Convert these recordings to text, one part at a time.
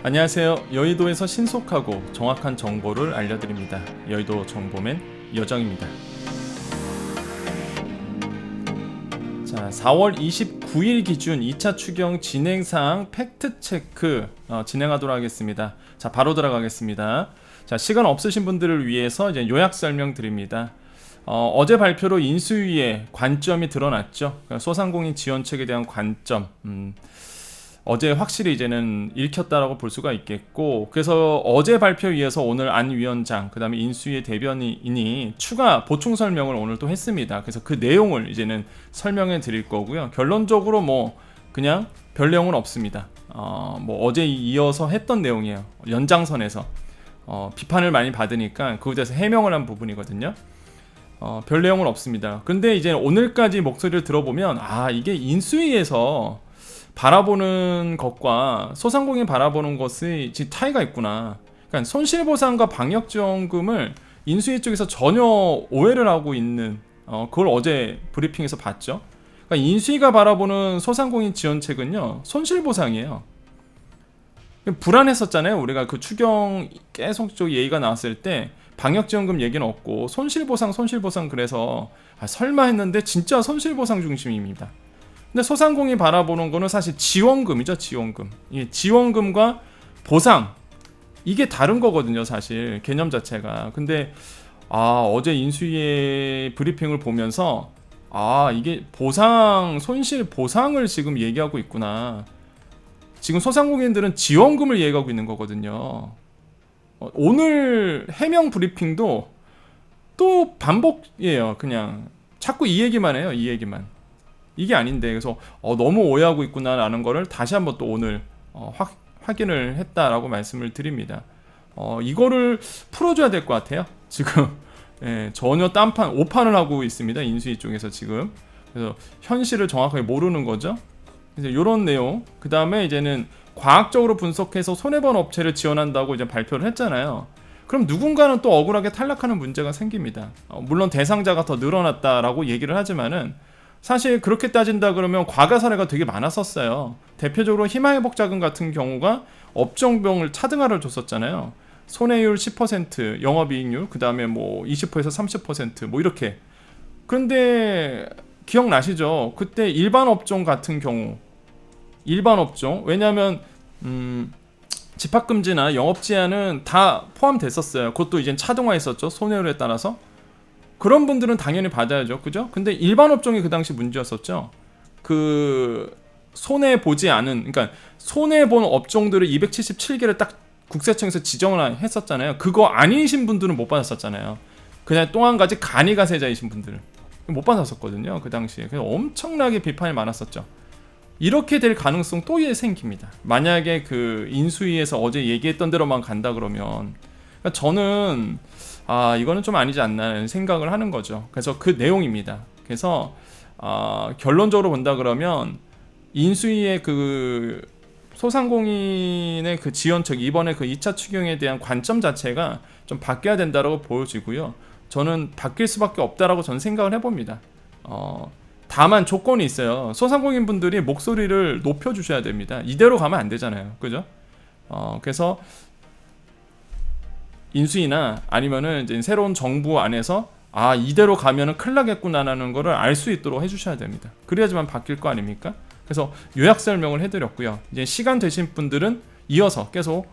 안녕하세요. 여의도에서 신속하고 정확한 정보를 알려드립니다. 여의도 정보맨 여정입니다. 자, 4월 29일 기준 2차 추경 진행사항 팩트체크 진행하도록 하겠습니다. 자, 바로 들어가겠습니다. 자, 시간 없으신 분들을 위해서 이제 요약 설명 드립니다. 어제 발표로 인수위의 관점이 드러났죠. 그러니까 소상공인 지원책에 대한 관점. 어제 확실히 이제는 읽혔다라고 볼 수가 있겠고, 그래서 어제 발표에 의해서 오늘 안 위원장, 그 다음에 인수위의 대변인이 추가 보충 설명을 오늘 또 했습니다. 그래서 그 내용을 이제는 설명해 드릴 거고요. 결론적으로 뭐 그냥 별 내용은 없습니다. 뭐 어제 이어서 했던 내용이에요. 연장선에서 비판을 많이 받으니까 그에 대해서 해명을 한 부분이거든요. 별 내용은 없습니다. 근데 이제 오늘까지 목소리를 들어보면 이게 인수위에서 바라보는 것과 소상공인 바라보는 것이 지금 차이가 있구나. 그러니까 손실보상과 방역지원금을 인수위 쪽에서 전혀 오해를 하고 있는 그걸 어제 브리핑에서 봤죠. 그러니까 인수위가 바라보는 소상공인 지원책은요, 손실보상이에요. 불안했었잖아요. 우리가 그 추경 계속 쪽 얘기가 나왔을 때 방역지원금 얘기는 없고 손실보상 그래서 설마 했는데 진짜 손실보상 중심입니다. 근데 소상공인이 바라보는 거는 사실 지원금이죠. 지원금. 이 지원금과 보상, 이게 다른 거거든요. 사실 개념 자체가. 근데 어제 인수위의 브리핑을 보면서 이게 보상, 손실 보상을 지금 얘기하고 있구나. 지금 소상공인들은 지원금을 얘기하고 있는 거거든요. 오늘 해명 브리핑도 또 반복이에요. 그냥 자꾸 이 얘기만 해요. 이 얘기만. 이게 아닌데, 그래서 너무 오해하고 있구나라는 거를 다시 한번 또 오늘 확인을 했다라고 말씀을 드립니다. 이거를 풀어줘야 될 것 같아요. 지금 전혀 딴판 오판을 하고 있습니다. 인수위 쪽에서 지금. 그래서 현실을 정확하게 모르는 거죠. 그래서 이런 내용. 그 다음에 이제는 과학적으로 분석해서 손해본 업체를 지원한다고 이제 발표를 했잖아요. 그럼 누군가는 또 억울하게 탈락하는 문제가 생깁니다. 물론 대상자가 더 늘어났다라고 얘기를 하지만은 사실 그렇게 따진다 그러면 과거 사례가 되게 많았었어요. 대표적으로 희망회복자금 같은 경우가 업종별을 차등화를 줬었잖아요. 손해율 10%, 영업이익률, 그 다음에 뭐 20%에서 30%뭐 이렇게. 그런데 기억나시죠? 그때 일반 업종 같은 경우, 일반 업종, 왜냐하면 집합금지나 영업 제한은 다 포함됐었어요. 그것도 이제 차등화했었죠. 손해율에 따라서. 그런 분들은 당연히 받아야죠. 그죠? 근데 일반 업종이 그 당시 문제였었죠. 그 손해 보지 않은, 그러니까 손해 본 업종들을 277개를 딱 국세청에서 지정을 했었잖아요. 그거 아니신 분들은 못 받았었잖아요. 그냥 또 한 가지 간이가세자이신 분들은 못 받았었거든요. 그 당시에. 그래서 엄청나게 비판이 많았었죠. 이렇게 될 가능성 또 생깁니다. 만약에 그 인수위에서 어제 얘기했던 대로만 간다 그러면, 그러니까 저는 이거는 좀 아니지 않나는 생각을 하는 거죠. 그래서 그 내용입니다. 그래서 결론적으로 본다 그러면 인수위의 그 소상공인의 그 지원책, 이번에 그 2차 추경에 대한 관점 자체가 좀 바뀌어야 된다고 보여지고요. 저는 바뀔 수밖에 없다라고 저는 생각을 해봅니다. 다만 조건이 있어요. 소상공인 분들이 목소리를 높여주셔야 됩니다. 이대로 가면 안 되잖아요. 그죠? 그래서 인수위나 아니면은 이제 새로운 정부 안에서 이대로 가면은 큰일 나겠구나라는 거를 알 수 있도록 해주셔야 됩니다. 그래야지만 바뀔 거 아닙니까? 그래서 요약 설명을 해드렸고요. 이제 시간 되신 분들은 이어서 계속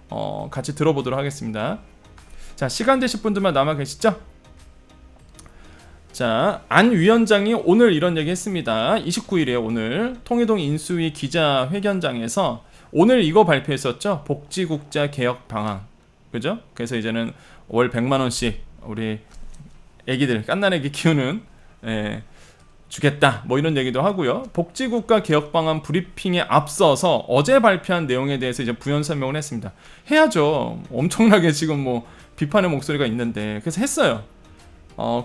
같이 들어보도록 하겠습니다. 자, 시간 되실 분들만 남아 계시죠? 자, 안 위원장이 오늘 이런 얘기 했습니다. 29일이에요. 오늘 통일동 인수위 기자회견장에서 오늘 이거 발표했었죠. 복지국자 개혁 방안. 그죠? 그래서 이제는 월 100만원씩 우리 애기들, 갓난애기 키우는 주겠다. 뭐 이런 얘기도 하고요. 복지국가 개혁 방안 브리핑에 앞서서 어제 발표한 내용에 대해서 이제 부연 설명을 했습니다. 해야죠. 엄청나게 지금 뭐 비판의 목소리가 있는데. 그래서 했어요.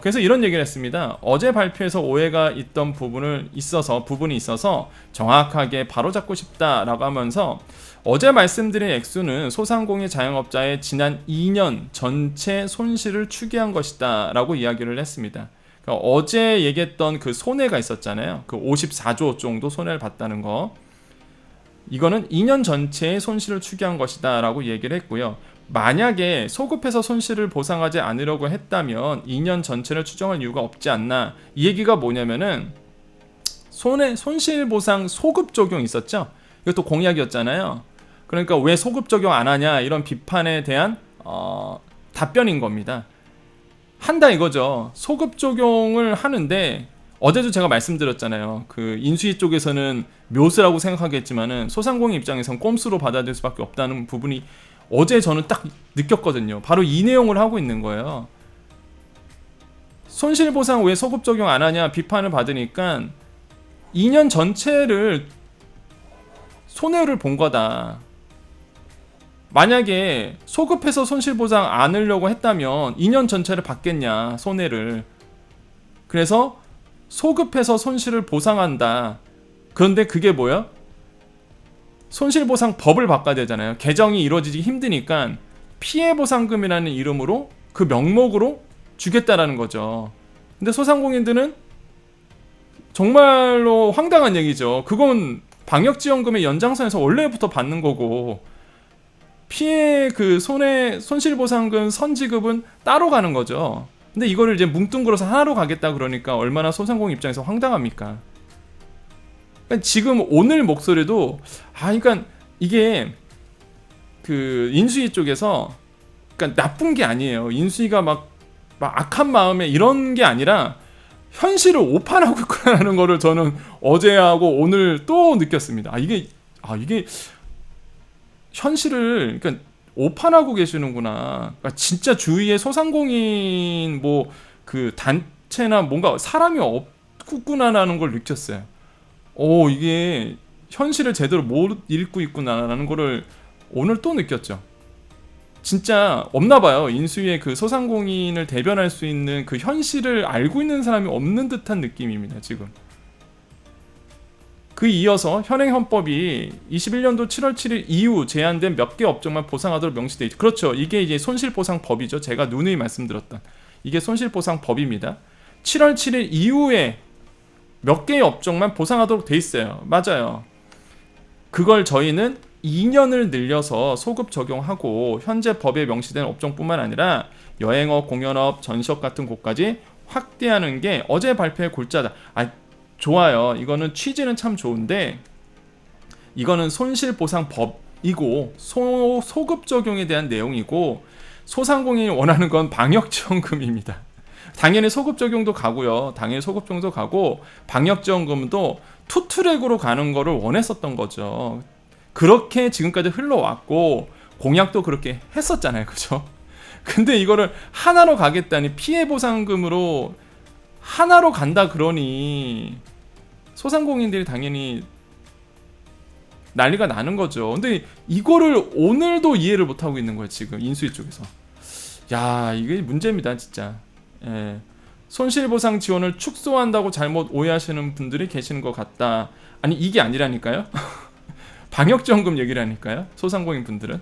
그래서 이런 얘기를 했습니다. 어제 발표에서 오해가 있던 부분이 있어서 정확하게 바로잡고 싶다라고 하면서 어제 말씀드린 액수는 소상공인 자영업자의 지난 2년 전체 손실을 추계한 것이다 라고 이야기를 했습니다. 그러니까 어제 얘기했던 그 손해가 있었잖아요. 그 54조 정도 손해를 봤다는 거. 이거는 2년 전체의 손실을 추계한 것이다 라고 얘기를 했고요. 만약에 소급해서 손실을 보상하지 않으려고 했다면 2년 전체를 추정할 이유가 없지 않나. 이 얘기가 뭐냐면은 손실보상 소급 적용 있었죠. 이것도 공약이었잖아요. 그러니까 왜 소급 적용 안 하냐 이런 비판에 대한 답변인 겁니다. 한다 이거죠. 소급 적용을 하는데 어제도 제가 말씀드렸잖아요. 그 인수위 쪽에서는 묘수라고 생각하겠지만은 소상공인 입장에선 꼼수로 받아들일 수밖에 없다는 부분이 어제 저는 딱 느꼈거든요. 바로 이 내용을 하고 있는 거예요. 손실보상 왜 소급 적용 안 하냐 비판을 받으니까 2년 전체를 손해를 본 거다. 만약에 소급해서 손실보상 안 하려고 했다면 2년 전체를 받겠냐 손해를. 그래서 소급해서 손실을 보상한다. 그런데 그게 뭐야? 손실보상 법을 바꿔야 되잖아요. 개정이 이루어지기 힘드니까 피해보상금이라는 이름으로 그 명목으로 주겠다라는 거죠. 근데 소상공인들은 정말로 황당한 얘기죠. 그건 방역지원금의 연장선에서 원래부터 받는 거고 피해 그 손실보상금 선지급은 따로 가는 거죠. 근데 이거를 이제 뭉뚱그려서 하나로 가겠다 그러니까 얼마나 소상공인 입장에서 황당합니까? 그러니까 지금 오늘 목소리도 그러니까 이게 그 인수위 쪽에서 그러니까 나쁜 게 아니에요. 인수위가 막 악한 마음에 이런 게 아니라 현실을 오판하고 있구나라는 거를 저는 어제하고 오늘 또 느꼈습니다. 이게 현실을 그러니까 오판하고 계시는구나. 그러니까 진짜 주위에 소상공인 뭐 그 단체나 뭔가 사람이 없구나라는 걸 느꼈어요. 이게 현실을 제대로 못 읽고 있구나라는 거를 오늘 또 느꼈죠. 진짜 없나 봐요. 인수위에 그 소상공인을 대변할 수 있는 그 현실을 알고 있는 사람이 없는 듯한 느낌입니다, 지금. 그 이어서 현행 헌법이 21년도 7월 7일 이후 제한된 몇 개 업종만 보상하도록 명시돼 있죠. 그렇죠. 이게 이제 손실보상법이죠. 제가 누누이 말씀드렸던 이게 손실보상법입니다. 7월 7일 이후에 몇 개의 업종만 보상하도록 돼 있어요. 맞아요. 그걸 저희는 2년을 늘려서 소급 적용하고 현재 법에 명시된 업종뿐만 아니라 여행업, 공연업, 전시업 같은 곳까지 확대하는 게 어제 발표의 골자다. 좋아요. 이거는 취지는 참 좋은데 이거는 손실보상법이고 소급 적용에 대한 내용이고 소상공인이 원하는 건 방역지원금입니다. 당연히 소급 적용도 가고요. 당연히 소급 적용도 가고 방역지원금도 투트랙으로 가는 거를 원했었던 거죠. 그렇게 지금까지 흘러왔고 공약도 그렇게 했었잖아요. 그죠? 근데 이거를 하나로 가겠다니 피해보상금으로 하나로 간다 그러니 소상공인들이 당연히 난리가 나는 거죠. 근데 이거를 오늘도 이해를 못하고 있는 거예요. 지금 인수위 쪽에서. 이게 문제입니다. 진짜. 손실보상 지원을 축소한다고 잘못 오해하시는 분들이 계시는 것 같다. 아니 이게 아니라니까요. 방역지원금 얘기라니까요. 소상공인 분들은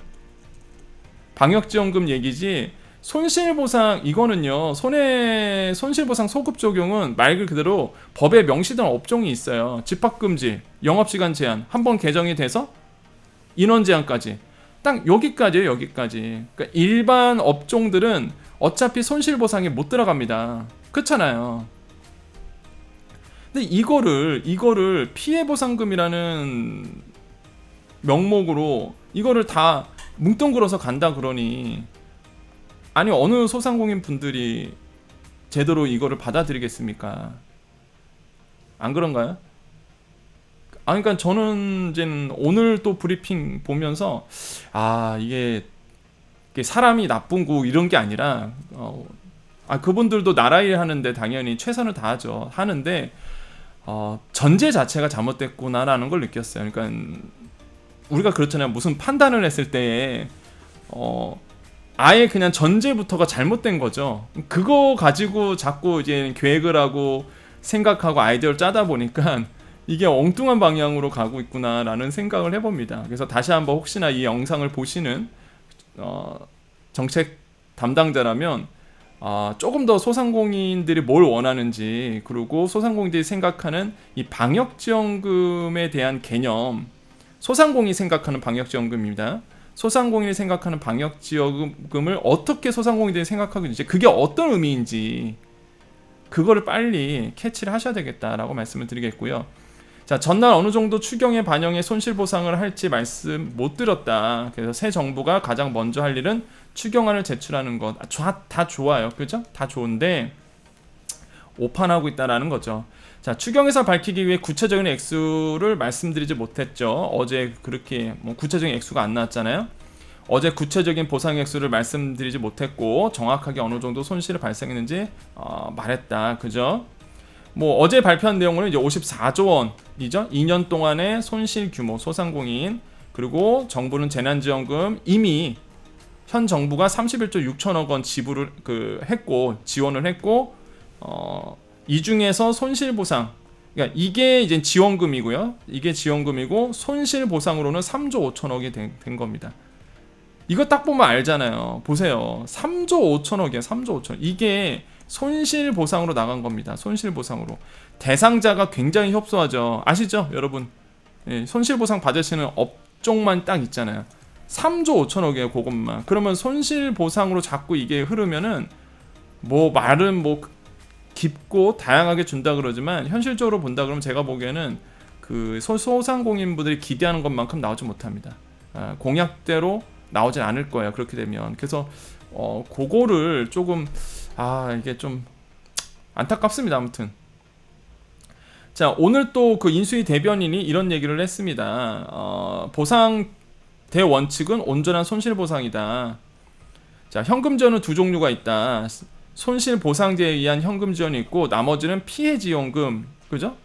방역지원금 얘기지 손실보상 이거는요. 손실보상 소급 적용은 말 그대로 법에 명시된 업종이 있어요. 집합금지, 영업시간 제한 한번 개정이 돼서 인원 제한까지 딱 여기까지예요. 여기까지. 그러니까 일반 업종들은 어차피 손실보상에 못 들어갑니다. 그렇잖아요. 근데 이거를 피해보상금이라는 명목으로 이거를 다 뭉뚱그려서 간다 그러니 아니 어느 소상공인 분들이 제대로 이거를 받아들이겠습니까? 안 그런가요? 그러니까 저는 이제는 오늘 또 브리핑 보면서 이게 사람이 나쁜 거 이런 게 아니라 그분들도 나라 일 하는데 당연히 최선을 다하죠. 하는데 전제 자체가 잘못됐구나라는 걸 느꼈어요. 그러니까 우리가 그렇잖아요. 무슨 판단을 했을 때 아예 그냥 전제부터가 잘못된 거죠. 그거 가지고 자꾸 이제 계획을 하고 생각하고 아이디어를 짜다 보니까 이게 엉뚱한 방향으로 가고 있구나라는 생각을 해봅니다. 그래서 다시 한번 혹시나 이 영상을 보시는 정책 담당자라면 조금 더 소상공인들이 뭘 원하는지 그리고 소상공인들이 생각하는 이 방역지원금에 대한 개념 소상공인이 생각하는 방역지원금입니다. 소상공인이 생각하는 방역지원금을 어떻게 소상공인들이 생각하고 있는지, 그게 어떤 의미인지 그거를 빨리 캐치를 하셔야 되겠다라고 말씀을 드리겠고요. 자, 전날 어느 정도 추경에 반영해 손실보상을 할지 말씀 못 드렸다. 그래서 새 정부가 가장 먼저 할 일은 추경안을 제출하는 것. 다 좋아요. 그죠? 다 좋은데 오판하고 있다라는 거죠. 자, 추경에서 밝히기 위해 구체적인 액수를 말씀드리지 못했죠. 어제 그렇게 구체적인 액수가 안 나왔잖아요. 어제 구체적인 보상 액수를 말씀드리지 못했고 정확하게 어느 정도 손실이 발생했는지 말했다. 그죠? 어제 발표한 내용은 이제 54조 원이죠. 2년 동안의 손실 규모 소상공인, 그리고 정부는 재난지원금 이미 현 정부가 31조 6천억 원 지불을 했고 지원을 했고 이 중에서 손실보상, 그러니까 이게 이제 지원금이고요. 이게 지원금이고 손실보상으로는 3조 5천억이 된 겁니다. 이거 딱 보면 알잖아요. 보세요. 3조 5천억이야. 3조 5천억. 이게 손실보상으로 나간 겁니다. 손실보상으로. 대상자가 굉장히 협소하죠. 아시죠, 여러분? 예, 손실보상 받으시는 업종만 딱 있잖아요. 3조 5천억이에요. 그것만. 그러면 손실보상으로 자꾸 이게 흐르면은 말은 깊고 다양하게 준다 그러지만 현실적으로 본다 그러면 제가 보기에는 그 소상공인분들이 기대하는 것만큼 나오지 못합니다. 공약대로 나오진 않을 거예요. 그렇게 되면. 그래서 그거를 조금 이게 좀 안타깝습니다. 아무튼 자, 오늘 또 그 인수위 대변인이 이런 얘기를 했습니다. 보상 대원칙은 온전한 손실보상이다. 자, 현금 지원은 두 종류가 있다. 손실보상제에 의한 현금 지원이 있고 나머지는 피해지원금, 그죠?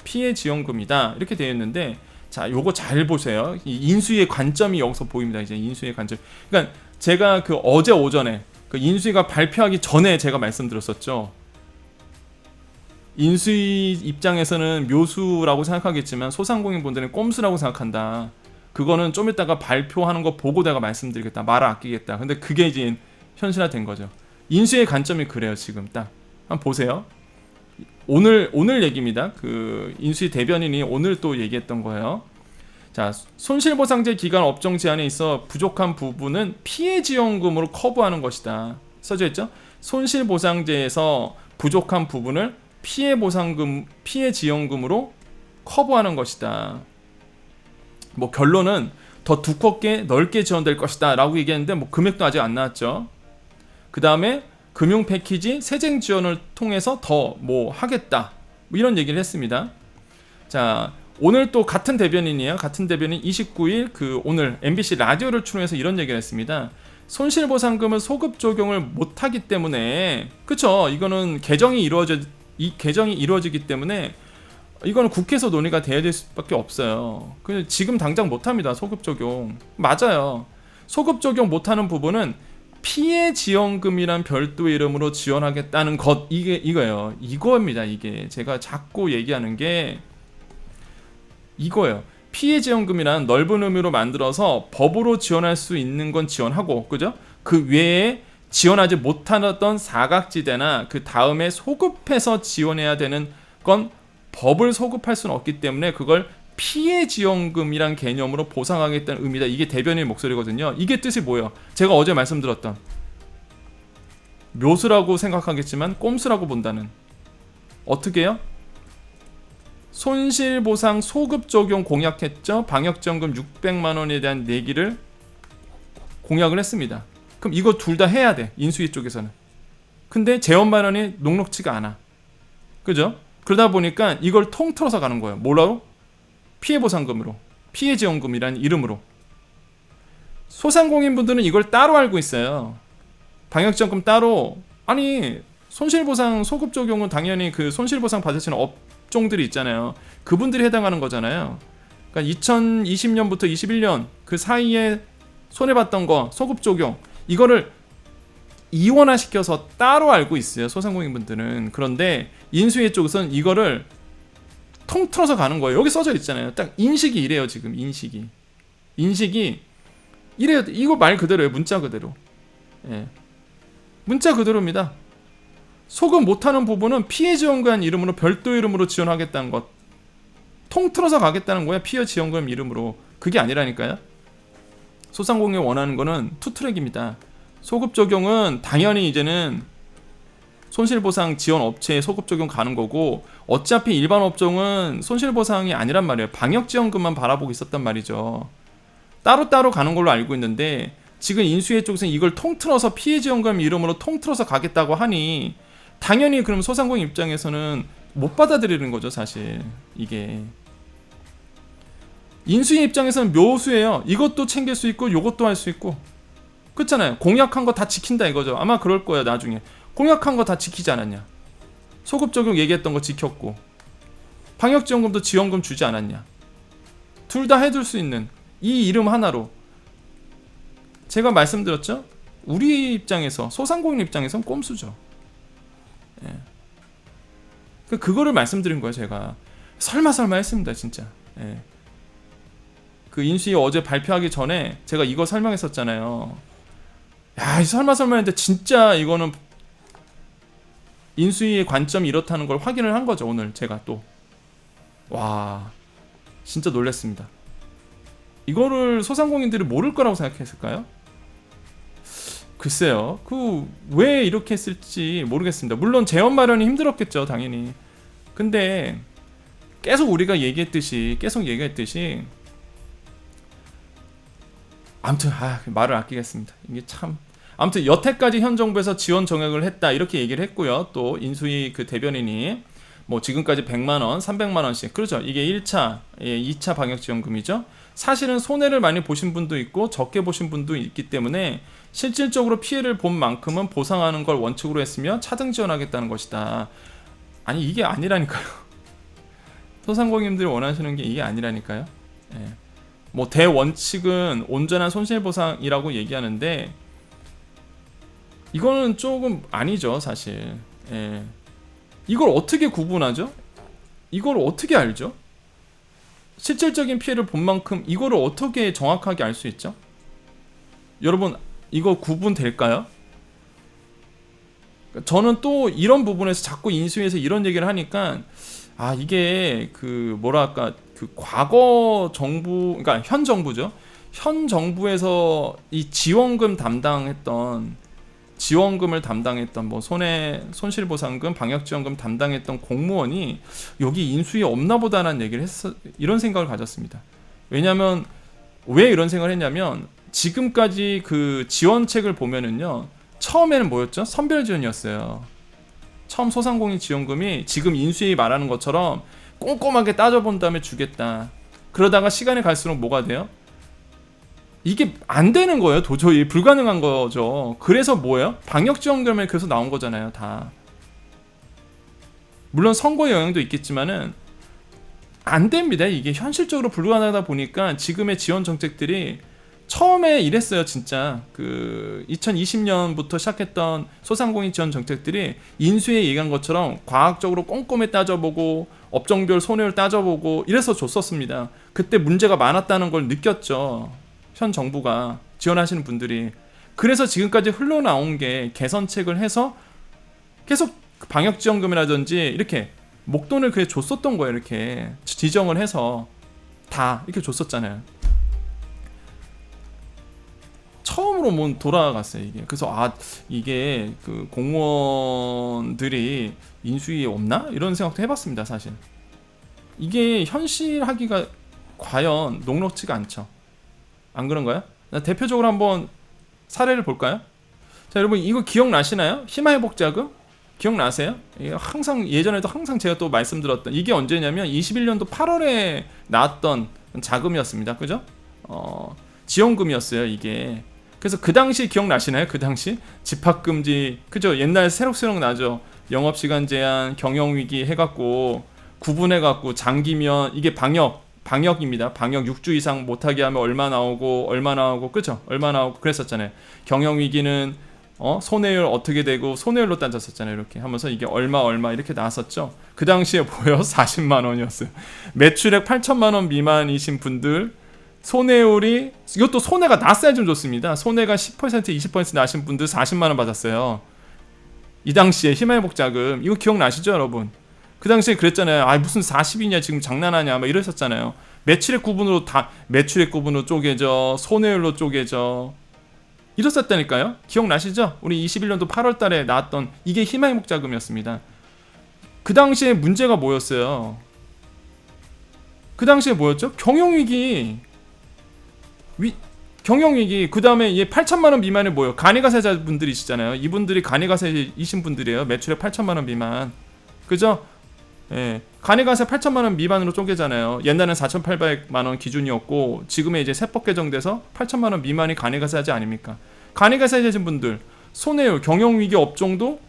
피해지원금이다 이렇게 되어 있는데, 자, 요거 잘 보세요. 이 인수위의 관점이 여기서 보입니다. 이제 인수위의 관점. 그러니까 제가 어제 오전에 인수위가 발표하기 전에 제가 말씀드렸었죠. 인수위 입장에서는 묘수라고 생각하겠지만 소상공인분들은 꼼수라고 생각한다. 그거는 좀 이따가 발표하는 거 보고 내가 말씀드리겠다. 말을 아끼겠다. 근데 그게 이제 현실화된 거죠. 인수의 관점이 그래요. 지금 딱 한번 보세요. 오늘 얘기입니다. 그 인수위 대변인이 오늘 또 얘기했던 거예요. 자, 손실보상제 기간 업종 제한에 있어 부족한 부분은 피해지원금으로 커버하는 것이다. 써져 있죠? 손실보상제에서 부족한 부분을 피해지원금으로 커버하는 것이다. 결론은 더 두껍게 넓게 지원될 것이다 라고 얘기했는데 금액도 아직 안 나왔죠. 그 다음에 금융 패키지 세쟁 지원을 통해서 더 하겠다 이런 얘기를 했습니다. 자, 오늘 또 같은 대변인이에요. 같은 대변인 29일 오늘 MBC 라디오를 출연해서 이런 얘기를 했습니다. 손실보상금은 소급 적용을 못하기 때문에, 그쵸? 이거는 개정이 이루어지기 때문에 이거는 국회에서 논의가 돼야 될 수밖에 없어요. 지금 당장 못합니다. 소급 적용. 맞아요. 소급 적용 못하는 부분은 피해지원금이란 별도의 이름으로 지원하겠다는 것, 이거예요. 이거입니다. 이게 제가 자꾸 얘기하는 게 이거예요. 피해지원금이란 넓은 의미로 만들어서 법으로 지원할 수 있는 건 지원하고, 그죠? 그 외에 지원하지 못하던 사각지대나 그 다음에 소급해서 지원해야 되는 건 법을 소급할 수는 없기 때문에 그걸 피해지원금이란 개념으로 보상하겠다는 의미다. 이게 대변인 목소리거든요. 이게 뜻이 뭐예요? 제가 어제 말씀드렸던 묘수라고 생각하겠지만 꼼수라고 본다는, 어떻게 해요? 손실보상 소급 적용 공약했죠. 방역지원금 600만 원에 대한 내기를 공약을 했습니다. 그럼 이거 둘 다 해야 돼. 인수위 쪽에서는. 근데 재원 마련이 녹록지가 않아. 그죠? 그러다 보니까 이걸 통틀어서 가는 거예요. 뭐라고? 피해보상금으로, 피해지원금이라는 이름으로. 소상공인분들은 이걸 따로 알고 있어요. 방역지원금 따로. 아니, 손실보상 소급 적용은 당연히 그 손실보상 받으시는 업종들이 있잖아요. 그분들이 해당하는 거잖아요. 그러니까 2020년부터 21년 그 사이에 손해봤던 거 소급 적용, 이거를 이원화시켜서 따로 알고 있어요. 소상공인분들은. 그런데 인수위 쪽에서는 이거를 통틀어서 가는 거예요. 여기 써져 있잖아요. 딱 인식이 이래요. 지금 인식이 이래요. 이거 말 그대로예요. 문자 그대로. 예. 문자 그대로입니다. 소급 못하는 부분은 피해지원금 이름으로 별도 이름으로 지원하겠다는 것. 통틀어서 가겠다는 거야. 피해 지원금 이름으로. 그게 아니라니까요. 소상공인이 원하는 거는 투트랙입니다. 소급 적용은 당연히 이제는 손실보상 지원 업체에 소급 적용 가는 거고, 어차피 일반 업종은 손실보상이 아니란 말이에요. 방역지원금만 바라보고 있었단 말이죠. 따로따로 가는 걸로 알고 있는데, 지금 인수위 쪽에서는 이걸 통틀어서 피해지원금 이름으로 통틀어서 가겠다고 하니 당연히 그럼 소상공인 입장에서는 못 받아들이는 거죠. 사실 이게 인수위 입장에서는 묘수예요. 이것도 챙길 수 있고 요것도 할 수 있고, 그렇잖아요. 공약한 거 다 지킨다 이거죠. 아마 그럴 거예요. 나중에 공약한 거 다 지키지 않았냐, 소급 적용 얘기했던 거 지켰고, 방역지원금도 지원금 주지 않았냐. 둘 다 해둘 수 있는 이 이름 하나로, 제가 말씀드렸죠. 우리 입장에서, 소상공인 입장에서는 꼼수죠. 예. 그거를 말씀드린 거예요. 제가 설마 했습니다 진짜. 예. 그 인수위 어제 발표하기 전에 제가 이거 설명했었잖아요. 야, 설마 했는데 진짜 이거는 인수위의 관점이 이렇다는 걸 확인을 한 거죠. 오늘 제가 또 와, 진짜 놀랐습니다. 이거를 소상공인들이 모를 거라고 생각했을까요? 글쎄요. 왜 이렇게 했을지 모르겠습니다. 물론 재원 마련이 힘들었겠죠, 당연히. 근데 계속 우리가 얘기했듯이, 아무튼 말을 아끼겠습니다. 이게 참, 아무튼 여태까지 현 정부에서 지원 정액을 했다 이렇게 얘기를 했고요. 또 인수위 그 대변인이 뭐 지금까지 100만 원, 300만 원씩, 그렇죠. 이게 1차, 2차 방역지원금이죠. 사실은 손해를 많이 보신 분도 있고 적게 보신 분도 있기 때문에 실질적으로 피해를 본 만큼은 보상하는 걸 원칙으로 했으며 차등 지원하겠다는 것이다. 아니 이게 아니라니까요. 소상공인들이 원하시는 게 이게 아니라니까요. 예. 뭐 대원칙은 온전한 손실보상이라고 얘기하는데 이거는 조금 아니죠 사실. 예. 이걸 어떻게 구분하죠? 이걸 어떻게 알죠? 실질적인 피해를 본 만큼 이거를 어떻게 정확하게 알 수 있죠? 여러분 이거 구분될까요? 저는 또 이런 부분에서 자꾸 인수위에서 이런 얘기를 하니까 이게 그 뭐랄까 그 과거 정부, 그러니까 현 정부죠. 현 정부에서 이 지원금을 담당했던 뭐 손실보상금, 방역지원금 담당했던 공무원이 여기 인수위에 없나 보다라는 얘기를 이런 생각을 가졌습니다. 왜냐면 왜 이런 생각을 했냐면 지금까지 그 지원책을 보면은요, 처음에는 뭐였죠? 선별지원이었어요. 처음 소상공인 지원금이 지금 인수위 말하는 것처럼 꼼꼼하게 따져본 다음에 주겠다. 그러다가 시간이 갈수록 뭐가 돼요? 이게 안 되는 거예요. 도저히 불가능한 거죠. 그래서 뭐예요? 방역지원금에 그래서 나온 거잖아요. 다. 물론 선거의 영향도 있겠지만은 안 됩니다. 이게 현실적으로 불가능하다 보니까 지금의 지원 정책들이 처음에 이랬어요. 진짜 그 2020년부터 시작했던 소상공인 지원 정책들이 인수위에 얘기한 것처럼 과학적으로 꼼꼼히 따져보고 업종별 손해를 따져보고 이래서 줬었습니다. 그때 문제가 많았다는 걸 느꼈죠. 현 정부가, 지원하시는 분들이. 그래서 지금까지 흘러나온 게 개선책을 해서 계속 방역지원금이라든지 이렇게 목돈을 그게 줬었던 거예요. 이렇게 지정을 해서 다 이렇게 줬었잖아요. 처음으로 뭐 돌아갔어요 이게. 그래서 이게 그 공무원들이 인수위에 없나? 이런 생각도 해봤습니다 사실. 이게 현실하기가 과연 녹록지가 않죠. 안 그런가요? 대표적으로 한번 사례를 볼까요? 자, 여러분 이거 기억나시나요? 희망회복자금? 기억나세요? 항상 예전에도 항상 제가 또 말씀드렸던, 이게 언제냐면 21년도 8월에 나왔던 자금이었습니다. 그죠? 지원금이었어요 이게. 그래서 그 당시 기억나시나요? 그 당시 집합금지, 그죠? 옛날 새록새록 나죠. 영업시간 제한, 경영위기 해갖고 구분해갖고 장기면 이게 방역입니다. 방역 6주 이상 못하게 하면 얼마 나오고, 그죠? 얼마 나오고 그랬었잖아요. 경영위기는 손해율 어떻게 되고 손해율로 따졌었잖아요. 이렇게 하면서 이게 얼마 이렇게 나왔었죠. 그 당시에 뭐예요? 40만 원이었어요. 매출액 8천만 원 미만이신 분들 손해율이, 이것도 손해가 났어야 좀 좋습니다. 손해가 10% 20% 나신 분들 40만 원 받았어요. 이 당시에 희망회복자금, 이거 기억나시죠 여러분? 그 당시에 그랬잖아요. 아 무슨 40이냐 지금 장난하냐 막 이랬었잖아요. 매출액 구분으로 다 매출액 구분으로 쪼개져, 손해율로 쪼개져 이랬었다니까요. 기억나시죠? 우리 21년도 8월 달에 나왔던 이게 희망회복 자금이었습니다. 그 당시에 문제가 뭐였어요? 그 당시에 뭐였죠? 경영위기. 경영위기. 그 다음에 얘 8천만원 미만이 뭐예요? 간이가세자분들이시잖아요. 이분들이 간이가세이신 분들이에요. 매출액 8천만원 미만. 그죠? 예. 간이가세 8천만원 미만으로 쪼개잖아요. 옛날엔 4,800만원 기준이었고 지금의 이제 세법 개정돼서 8천만원 미만이 간이가세자지 아닙니까? 간이가세자신 분들 손해율, 경영위기 업종도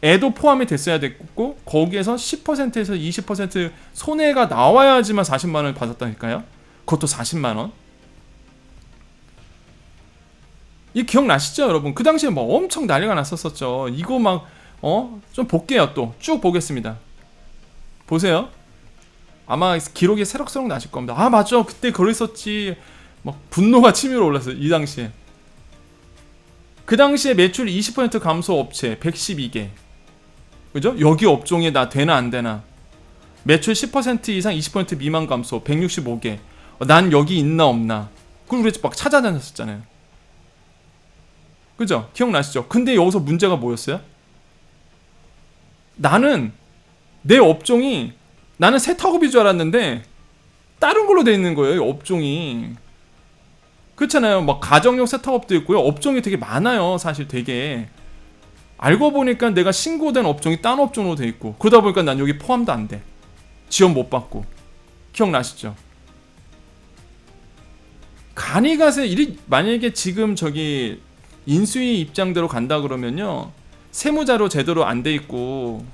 애도 포함이 됐어야 됐고 거기에서 10%에서 20% 손해가 나와야지만 40만원을 받았다니까요. 그것도 40만원. 이 기억나시죠 여러분? 그 당시에 뭐 엄청 난리가 났었었죠. 이거 막 좀 볼게요. 또 쭉 보겠습니다. 보세요. 아마 기록이 새록새록 나실 겁니다. 아 맞죠, 그때 그랬었지. 막 분노가 치밀어 올랐어요 이 당시에. 그 당시에 매출 20% 감소 업체 112개. 그죠? 여기 업종에 나 되나 안 되나. 매출 10% 이상 20% 미만 감소 165개. 난 여기 있나 없나. 그걸 우리 막 찾아다녔었잖아요. 그죠? 기억나시죠? 근데 여기서 문제가 뭐였어요? 나는 내 업종이 나는 세탁업인 줄 알았는데 다른 걸로 돼 있는 거예요. 업종이. 그렇잖아요. 막 가정용 세탁업도 있고요. 업종이 되게 많아요. 사실 되게. 알고 보니까 내가 신고된 업종이 딴 업종으로 돼 있고 그러다 보니까 난 여기 포함도 안 돼. 지원 못 받고. 기억나시죠? 간이가세 만약에 지금 저기 인수위 입장대로 간다 그러면요. 세무자료 제대로 안 돼 있고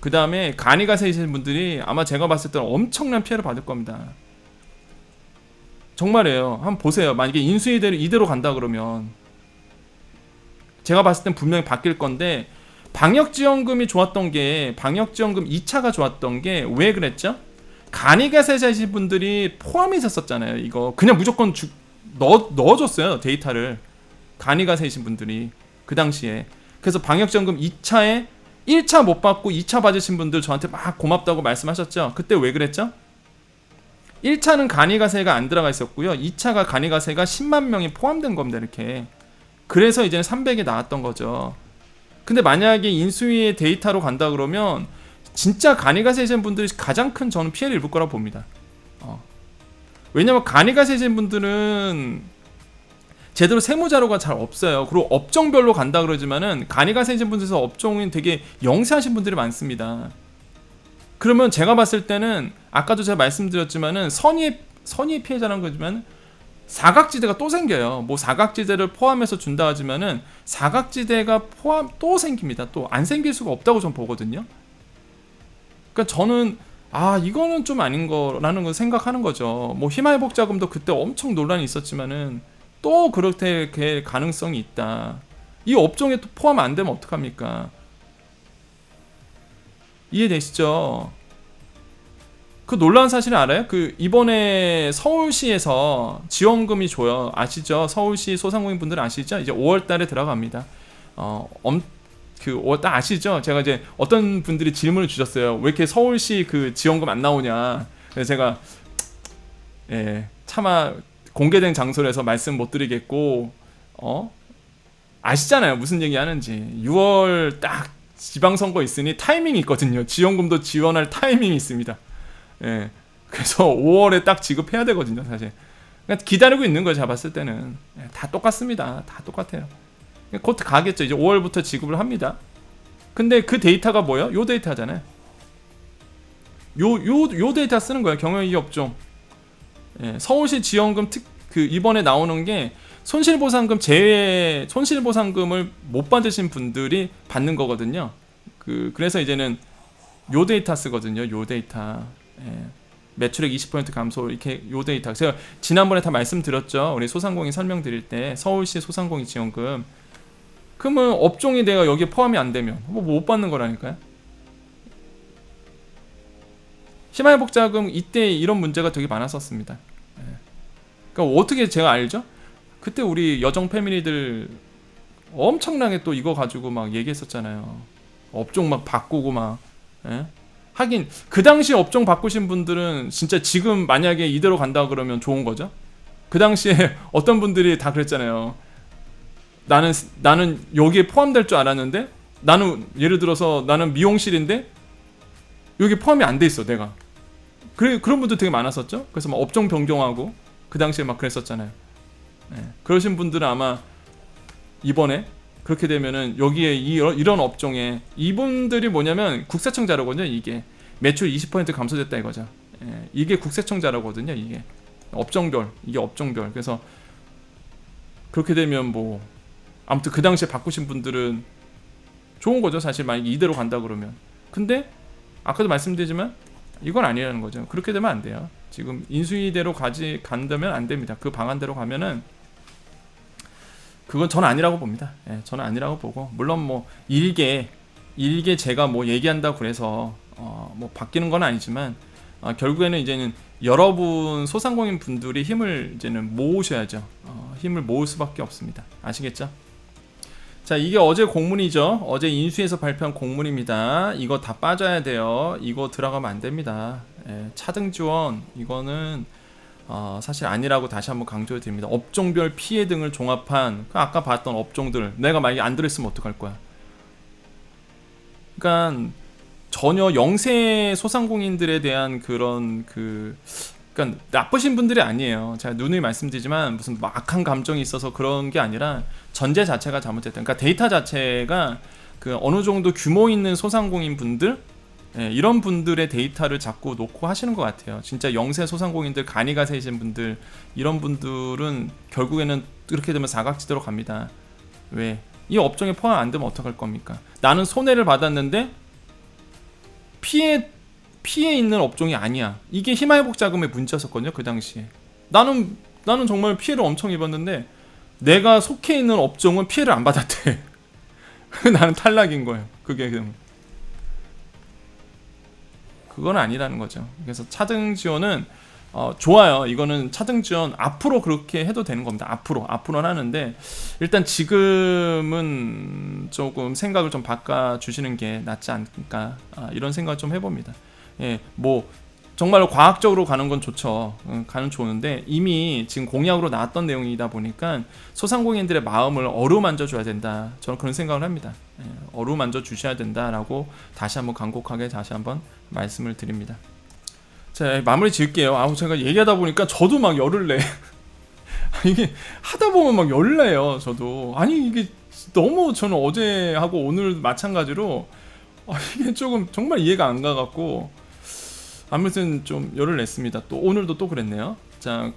그 다음에 간이가세이신 분들이 아마 제가 봤을 때는 엄청난 피해를 받을 겁니다. 정말이에요. 한번 보세요. 만약에 인수위대로 이대로 간다 그러면 제가 봤을 땐 분명히 바뀔 건데 방역지원금이 좋았던 게 방역지원금 2차가 좋았던 게 왜 그랬죠? 간이가세자이신 분들이 포함이 있었잖아요. 이거 그냥 무조건 넣어줬어요. 데이터를. 간이가세이신 분들이 그 당시에. 그래서 방역지원금 2차에 1차 못 받고 2차 받으신 분들 저한테 막 고맙다고 말씀하셨죠. 그때 왜 그랬죠? 1차는 간이가세가 안 들어가 있었고요. 2차가 간이가세가 10만 명이 포함된 겁니다. 이렇게. 그래서 이제는 300이 나왔던 거죠. 근데 만약에 인수위의 데이터로 간다 그러면 진짜 간이가세이신 분들이 가장 큰 저는 피해를 입을 거라고 봅니다. 왜냐면 간이가세이신 분들은 제대로 세무자료가 잘 없어요. 그리고 업종별로 간다 그러지만은 간이가세이신 분들에서 업종이 되게 영세하신 분들이 많습니다. 그러면 제가 봤을 때는 아까도 제가 말씀드렸지만은 선의의 피해자라는 거지만 사각지대가 또 생겨요. 뭐 사각지대를 포함해서 준다 하지만은 사각지대가 또 생깁니다. 또 안 생길 수가 없다고 저는 보거든요. 그러니까 저는 이거는 좀 아닌 거라는 걸 생각하는 거죠. 뭐 희망회복자금도 그때 엄청 논란이 있었지만은 또 그렇게 될 가능성이 있다. 이 업종에 또 포함 안 되면 어떡합니까? 이해되시죠? 그 놀라운 사실을 알아요? 그 이번에 서울시에서 지원금이 줘요. 아시죠? 서울시 소상공인 분들 아시죠? 이제 5월 달에 들어갑니다. 그 5월 달 아시죠? 제가 이제 어떤 분들이 질문을 주셨어요. 왜 이렇게 서울시 그 지원금 안 나오냐? 그래서 제가 차마 공개된 장소에서 말씀 못 드리겠고 아시잖아요. 무슨 얘기 하는지. 6월 딱 지방선거 있으니 타이밍이 있거든요. 지원금도 지원할 타이밍이 있습니다. 그래서 5월에 딱 지급해야 되거든요. 사실. 그러니까 기다리고 있는 거예요. 제가 봤을 때는. 다 똑같습니다. 다 똑같아요. 곧 가겠죠. 이제 5월부터 지급을 합니다. 근데 그 데이터가 뭐예요? 요 데이터잖아요. 요 데이터 쓰는 거예요. 경영위기 업종. 서울시 지원금 이번에 나오는 게 손실보상금 제외 손실보상금을 못 받으신 분들이 받는 거거든요. 그래서 이제는 요 데이터 쓰거든요. 요 데이터. 매출액 20% 감소 이렇게 요 데이터. 제가 지난번에 다 말씀드렸죠. 우리 소상공인 설명드릴 때 서울시 소상공인 지원금. 그러면 업종이 내가 여기에 포함이 안 되면 뭐 못 받는 거라니까요. 희망회복자금 이때 이런 문제가 되게 많았었습니다. 그러니까 어떻게 제가 알죠? 그때 우리 여정 패밀리들 엄청나게 또 이거 가지고 막 얘기했었잖아요. 업종 막 바꾸고 막 하긴 그 당시 업종 바꾸신 분들은 진짜 지금 만약에 이대로 간다 그러면 좋은 거죠. 그 당시에 어떤 분들이 다 그랬잖아요. 나는 여기에 포함될 줄 알았는데, 나는 예를 들어서 나는 미용실인데 여기 포함이 안 돼 있어 내가. 그런 분들 되게 많았었죠. 그래서 막 업종 변경하고 그 당시에 막 그랬었잖아요. 네. 그러신 분들은 아마 이번에 그렇게 되면은 여기에 이런 업종에 이분들이 뭐냐면 국세청 자료거든요. 이게 매출 20% 감소됐다 이거죠. 예, 이게 국세청 자료거든요. 이게 업종별, 이게 업종별. 그래서 그렇게 되면 뭐 아무튼 그 당시에 바꾸신 분들은 좋은 거죠. 사실 만약에 이대로 간다 그러면. 근데 아까도 말씀드리지만 이건 아니라는 거죠. 그렇게 되면 안 돼요. 지금 인수위대로 간다면 안 됩니다. 그 방안대로 가면은 그건 전 아니라고 봅니다. 예, 저는 아니라고 보고, 물론 뭐 일개 제가 뭐 얘기한다고 그래서 뭐 바뀌는 건 아니지만 결국에는 이제는 여러분 소상공인 분들이 힘을 이제는 모으셔야죠. 힘을 모을 수밖에 없습니다. 아시겠죠? 자, 이게 어제 공문이죠. 어제 인수에서 발표한 공문입니다. 이거 다 빠져야 돼요. 이거 들어가면 안 됩니다. 예, 차등 지원 이거는 사실 아니라고 다시 한번 강조드립니다. 업종별 피해 등을 종합한 아까 봤던 업종들, 내가 만약에 안 들었으면 어떡할 거야. 그러니까 전혀 영세 소상공인들에 대한 그런 그러니까 나쁘신 분들이 아니에요. 제가 누누이 말씀드리지만 무슨 악한 감정이 있어서 그런 게 아니라 전제 자체가 잘못됐다. 그러니까 데이터 자체가 그 어느 정도 규모 있는 소상공인 분들, 예, 이런 분들의 데이터를 자꾸 놓고 하시는 것 같아요. 진짜 영세 소상공인들, 간이가 세신 분들, 이런 분들은 결국에는 그렇게 되면 사각지대로 갑니다. 왜? 이 업종에 포함 안 되면 어떡할 겁니까? 나는 손해를 받았는데 피해 있는 업종이 아니야. 이게 희망회복 자금의 문제였었거든요. 그 당시에. 나는 정말 피해를 엄청 입었는데 내가 속해 있는 업종은 피해를 안 받았대. 나는 탈락인 거예요. 그건 아니라는 거죠. 그래서 차등 지원은 좋아요. 이거는 차등 지원 앞으로 그렇게 해도 되는 겁니다. 앞으로는 하는데 일단 지금은 조금 생각을 좀 바꿔 주시는 게 낫지 않을까, 이런 생각을 좀 해봅니다. 예, 뭐 정말로 과학적으로 가는 건 좋죠. 가는 좋은데 이미 지금 공약으로 나왔던 내용이다 보니까 소상공인들의 마음을 어루만져 줘야 된다. 저는 그런 생각을 합니다. 예, 어루만져 주셔야 된다라고 다시 한번 간곡하게 다시 한번 말씀을 드립니다. 자, 마무리 지을게요. 제가 얘기하다 보니까 저도 막 열을 내. 이게 하다 보면 막 열을 내요. 저도. 아니 이게 너무, 저는 어제 하고 오늘 마찬가지로 이게 조금 정말 이해가 안 가갖고 아무튼 좀 열을 냈습니다. 또 오늘도 또 그랬네요. 자,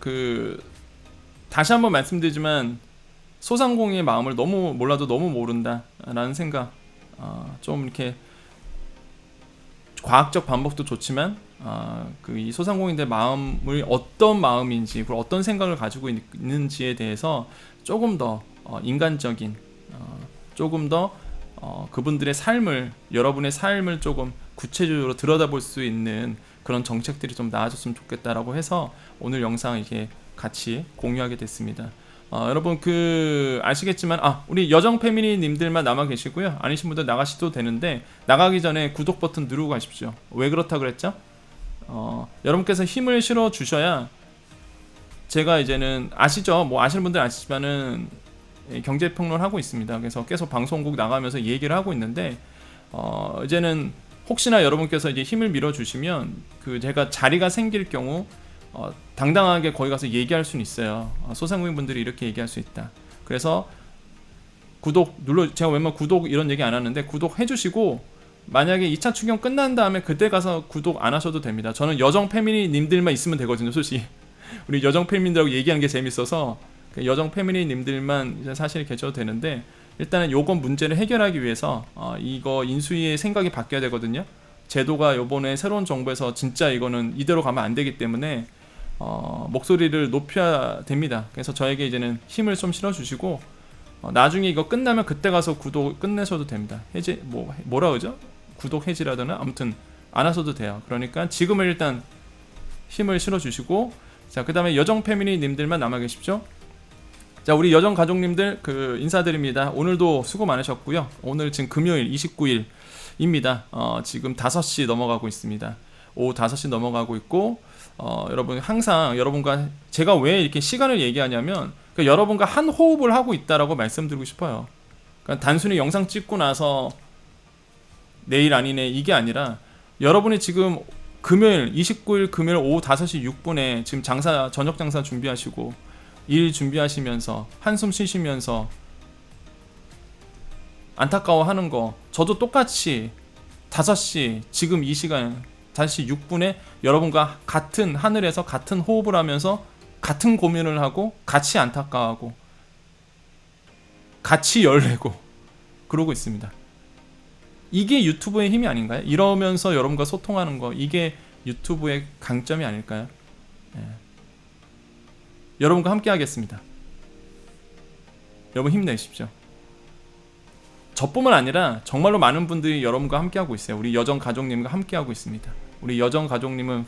다시 한번 말씀드리지만 소상공인의 마음을 너무 몰라도 너무 모른다라는 생각, 좀 이렇게 과학적 반복도 좋지만 이 소상공인들 마음을 어떤 마음인지, 그리고 어떤 생각을 가지고 있는지에 대해서 조금 더 인간적인, 조금 더 그분들의 삶을, 여러분의 삶을 조금 구체적으로 들여다볼 수 있는 그런 정책들이 좀 나아졌으면 좋겠다라고 해서 오늘 영상 이렇게 같이 공유하게 됐습니다. 여러분 아시겠지만 우리 여정 패밀리님들만 남아 계시고요. 아니신 분들 나가셔도 되는데 나가기 전에 구독 버튼 누르고 가십시오. 왜 그렇다 그랬죠? 여러분께서 힘을 실어 주셔야 제가 이제는 아시죠? 뭐 아시는 분들 아시지만은 경제평론 하고 있습니다. 그래서 계속 방송국 나가면서 얘기를 하고 있는데 이제는 혹시나 여러분께서 이제 힘을 밀어주시면 제가 자리가 생길 경우 당당하게 거기 가서 얘기할 수는 있어요. 소상공인분들이 이렇게 얘기할 수 있다. 그래서 구독 제가 웬만하면 구독 이런 얘기 안 하는데 구독 해주시고, 만약에 2차 추경 끝난 다음에 그때 가서 구독 안 하셔도 됩니다. 저는 여정 패밀리님들만 있으면 되거든요. 솔직히 우리 여정 패밀리님들하고 얘기하는 게 재밌어서 여정 패밀리님들만 사실 계셔도 되는데, 일단은 요건 문제를 해결하기 위해서 이거 인수위의 생각이 바뀌어야 되거든요. 제도가 요번에 새로운 정부에서 진짜 이거는 이대로 가면 안 되기 때문에 목소리를 높여야 됩니다. 그래서 저에게 이제는 힘을 좀 실어주시고 나중에 이거 끝나면 그때 가서 구독 끝내셔도 됩니다. 해지 뭐라 그러죠? 구독 해지라더나 아무튼 안 하셔도 돼요. 그러니까 지금은 일단 힘을 실어주시고, 자, 그 다음에 여정 패밀리님들만 남아 계십시오. 자, 우리 여정 가족님들 인사드립니다. 오늘도 수고 많으셨고요. 오늘 지금 금요일 29일 입니다. 지금 5시 넘어가고 있습니다. 오후 5시 넘어가고 있고, 여러분 항상 여러분과 제가 왜 이렇게 시간을 얘기하냐면, 그러니까 여러분과 한 호흡을 하고 있다라고 말씀드리고 싶어요. 그러니까 단순히 영상 찍고 나서 내일 아니네 이게 아니라, 여러분이 지금 금요일 29일 금요일 오후 5시 6분에 지금 저녁 장사 준비하시고 일 준비하시면서 한숨 쉬시면서 안타까워하는 거, 저도 똑같이 5시 지금 이 시간 5시 6분에 여러분과 같은 하늘에서 같은 호흡을 하면서 같은 고민을 하고 같이 안타까워하고 같이 열내고 그러고 있습니다. 이게 유튜브의 힘이 아닌가요? 이러면서 여러분과 소통하는 거, 이게 유튜브의 강점이 아닐까요? 여러분과 함께 하겠습니다. 여러분 힘내십시오. 저뿐만 아니라 정말로 많은 분들이 여러분과 함께하고 있어요. 우리 여정 가족님과 함께하고 있습니다. 우리 여정 가족님은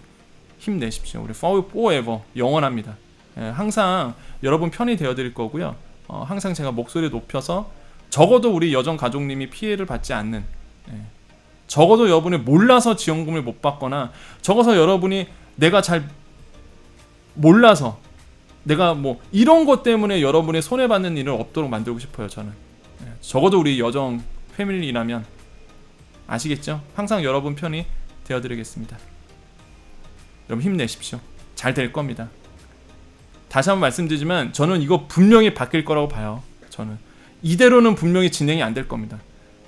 힘내십시오. 우리 forever 영원합니다. 항상 여러분 편이 되어드릴 거고요. 항상 제가 목소리 높여서 적어도 우리 여정 가족님이 피해를 받지 않는, 적어도 여러분이 몰라서 지원금을 못 받거나, 적어서 여러분이 내가 잘 몰라서 내가 뭐 이런 것 때문에 여러분이 손해받는 일은 없도록 만들고 싶어요. 저는 적어도 우리 여정 패밀리라면 아시겠죠? 항상 여러분 편이 되어드리겠습니다. 여러분 힘내십시오. 잘 될 겁니다. 다시 한번 말씀드리지만 저는 이거 분명히 바뀔 거라고 봐요. 저는 이대로는 분명히 진행이 안 될 겁니다.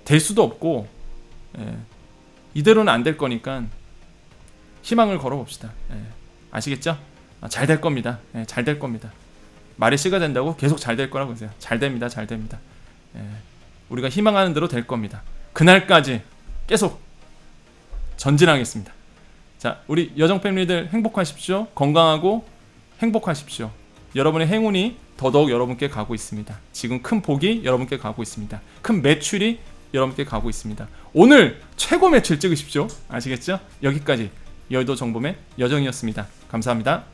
될 수도 없고, 이대로는 안 될 거니까 희망을 걸어봅시다. 아시겠죠? 잘 될 겁니다. 잘 될 겁니다. 말이 씨가 된다고 계속 잘 될 거라고 하세요. 잘 됩니다. 잘 됩니다. 우리가 희망하는 대로 될 겁니다. 그날까지 계속 전진하겠습니다. 자, 우리 여정 패밀리들 행복하십시오. 건강하고 행복하십시오. 여러분의 행운이 더더욱 여러분께 가고 있습니다. 지금 큰 복이 여러분께 가고 있습니다. 큰 매출이 여러분께 가고 있습니다. 오늘 최고 매출 찍으십시오. 아시겠죠? 여기까지 여의도 정보맨 여정이었습니다. 감사합니다.